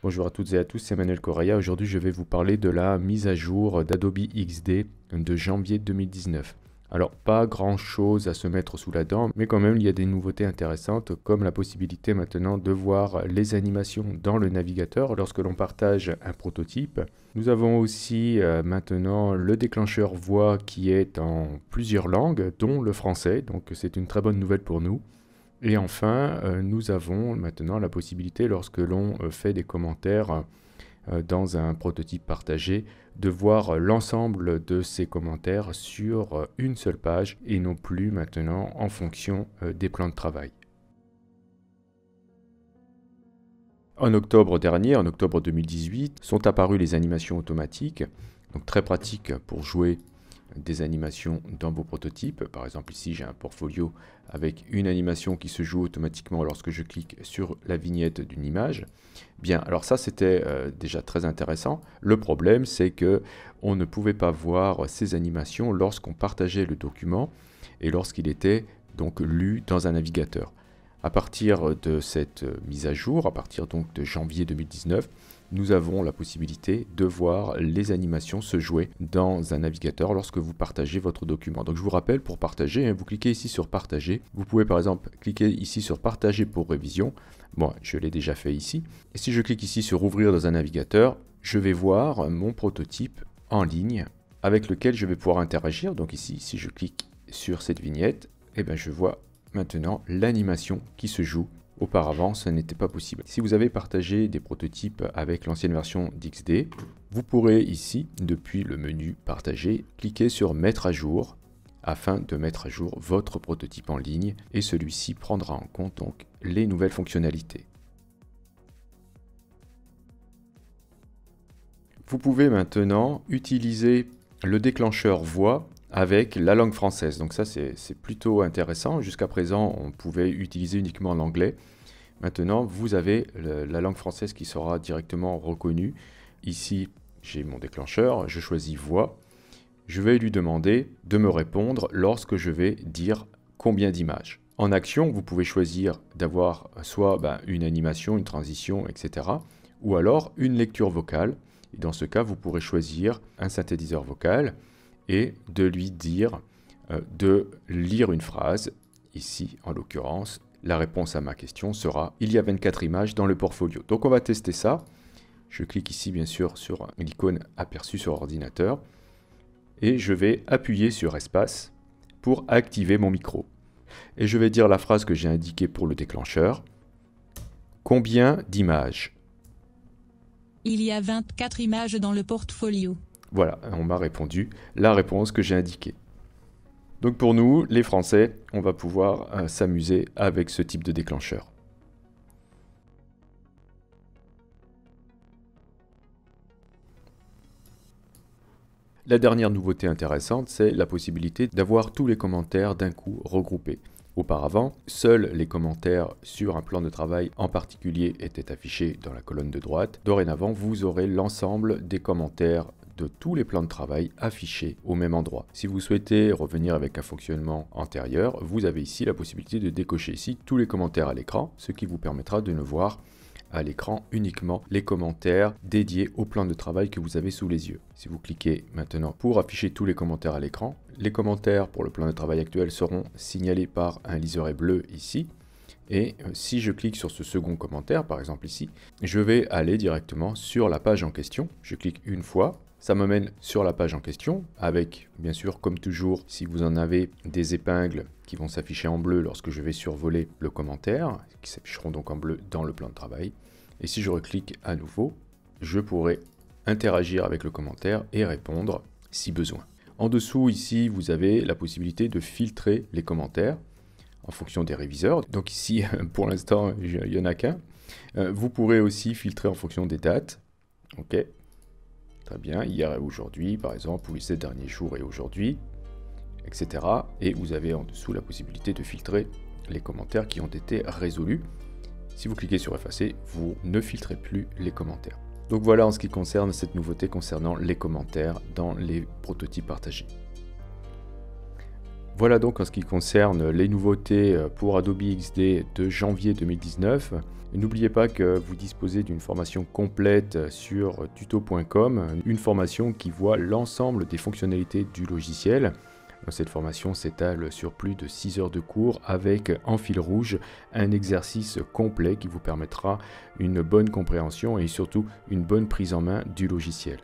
Bonjour à toutes et à tous, c'est Manuel Correa. Aujourd'hui, je vais vous parler de la mise à jour d'Adobe XD de janvier 2019. Alors, pas grand chose à se mettre sous la dent, mais quand même, il y a des nouveautés intéressantes, comme la possibilité maintenant de voir les animations dans le navigateur lorsque l'on partage un prototype. Nous avons aussi maintenant le déclencheur voix qui est en plusieurs langues, dont le français, donc c'est une très bonne nouvelle pour nous. Et enfin, nous avons maintenant la possibilité, lorsque l'on fait des commentaires dans un prototype partagé, de voir l'ensemble de ces commentaires sur une seule page et non plus maintenant en fonction des plans de travail. En octobre dernier, en octobre 2018, sont apparues les animations automatiques, donc très pratiques pour jouer des animations dans vos prototypes. Par exemple, ici j'ai un portfolio avec une animation qui se joue automatiquement lorsque je clique sur la vignette d'une image. Bien, alors ça c'était déjà très intéressant. Le problème, c'est que on ne pouvait pas voir ces animations lorsqu'on partageait le document et lorsqu'il était donc lu dans un navigateur. À partir de cette mise à jour, à partir donc de janvier 2019, nous avons la possibilité de voir les animations se jouer dans un navigateur lorsque vous partagez votre document. Donc je vous rappelle, pour partager, vous cliquez ici sur partager. Vous pouvez par exemple cliquer ici sur partager pour révision. Bon, je l'ai déjà fait ici. Et si je clique ici sur ouvrir dans un navigateur, je vais voir mon prototype en ligne avec lequel je vais pouvoir interagir. Donc ici, si je clique sur cette vignette, je vois maintenant l'animation qui se joue. Auparavant, ça n'était pas possible. Si vous avez partagé des prototypes avec l'ancienne version d'XD, vous pourrez ici, depuis le menu partager, cliquer sur mettre à jour afin de mettre à jour votre prototype en ligne et celui-ci prendra en compte donc les nouvelles fonctionnalités. Vous pouvez maintenant utiliser le déclencheur voix avec la langue française. Donc ça, c'est plutôt intéressant. Jusqu'à présent, on pouvait utiliser uniquement l'anglais. Maintenant, vous avez la langue française qui sera directement reconnue. Ici, j'ai mon déclencheur, je choisis voix. Je vais lui demander de me répondre lorsque je vais dire combien d'images. En action, vous pouvez choisir d'avoir soit une animation, une transition, etc. ou alors une lecture vocale. Et dans ce cas, vous pourrez choisir un synthétiseur vocal et de lui dire de lire une phrase. Ici, en l'occurrence, la réponse à ma question sera « Il y a 24 images dans le portfolio ». Donc on va tester ça. Je clique ici bien sûr sur l'icône aperçue sur ordinateur et je vais appuyer sur espace pour activer mon micro. Et je vais dire la phrase que j'ai indiquée pour le déclencheur. Combien d'images? Il y a 24 images dans le portfolio. Voilà, on m'a répondu la réponse que j'ai indiquée. Donc pour nous, les Français, on va pouvoir s'amuser avec ce type de déclencheur. La dernière nouveauté intéressante, c'est la possibilité d'avoir tous les commentaires d'un coup regroupés. Auparavant, seuls les commentaires sur un plan de travail en particulier étaient affichés dans la colonne de droite. Dorénavant, vous aurez l'ensemble des commentaires de tous les plans de travail affichés au même endroit. Si vous souhaitez revenir avec un fonctionnement antérieur, vous avez ici la possibilité de décocher ici tous les commentaires à l'écran, ce qui vous permettra de ne voir à l'écran uniquement les commentaires dédiés au plan de travail que vous avez sous les yeux. Si vous cliquez maintenant pour afficher tous les commentaires à l'écran, les commentaires pour le plan de travail actuel seront signalés par un liseré bleu ici. Et si je clique sur ce second commentaire, par exemple ici, je vais aller directement sur la page en question. Je clique une fois. Ça me mène sur la page en question avec, bien sûr, comme toujours, si vous en avez, des épingles qui vont s'afficher en bleu lorsque je vais survoler le commentaire, qui s'afficheront donc en bleu dans le plan de travail. Et si je reclique à nouveau, je pourrai interagir avec le commentaire et répondre si besoin. En dessous, ici, vous avez la possibilité de filtrer les commentaires en fonction des réviseurs. Donc ici, pour l'instant, il n'y en a qu'un. Vous pourrez aussi filtrer en fonction des dates. OK. Très bien, hier et aujourd'hui, par exemple, ou ces derniers jours et aujourd'hui, etc. Et vous avez en dessous la possibilité de filtrer les commentaires qui ont été résolus. Si vous cliquez sur effacer, vous ne filtrez plus les commentaires. Donc voilà en ce qui concerne cette nouveauté concernant les commentaires dans les prototypes partagés. Voilà donc en ce qui concerne les nouveautés pour Adobe XD de janvier 2019. N'oubliez pas que vous disposez d'une formation complète sur tuto.com, une formation qui voit l'ensemble des fonctionnalités du logiciel. Cette formation s'étale sur plus de 6 heures de cours avec en fil rouge un exercice complet qui vous permettra une bonne compréhension et surtout une bonne prise en main du logiciel.